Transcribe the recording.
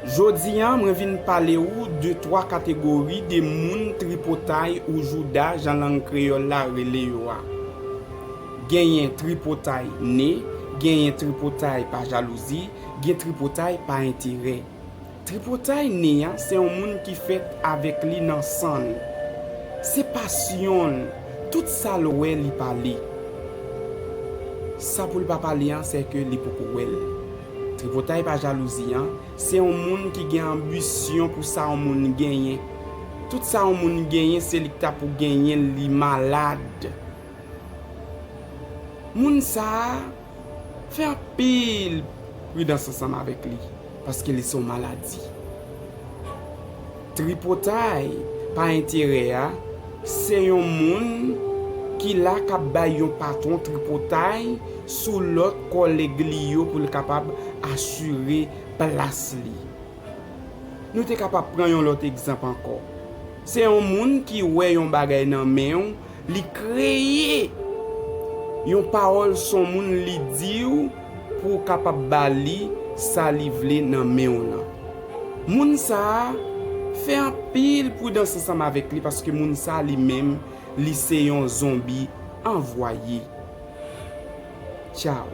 Jodi an, mwen vin pale ou de 3 catégories de moun tripotay ou jouda jan lang créole la rele yo a. Genyen tripotay né, genyen tripotay par jalousie, genyen tripotay par intérêt. Tripotay né, c'est un moun qui fait avec li nan san. C'est passion, tout ça l'ouè li pale. Ça pour le pas parler, c'est que li pou wel. Tripotay par jalousie, c'est un moun qui gen ambition pour ça un moun gagner. Tout ça un moun gagner, c'est li ta pour gagner li malade. Moun ça fait un pile prudence ensemble avec lui parce qu'il est son maladie. Tripotay par intérêt, c'est un moun qui la kap bay yon patron tripotay sous l'autre collègue li yo pour le capable assurer place li. Nous te capable prendre un autre exemple encore. C'est un moun qui wè yon bagay nan men, li créer yon parole son moun li di pour capable bali sa li vle nan men nan. Moun sa fait un pile prudence ensemble avec lui parce que moun sa li même li c'est un zombie envoyé. Ciao.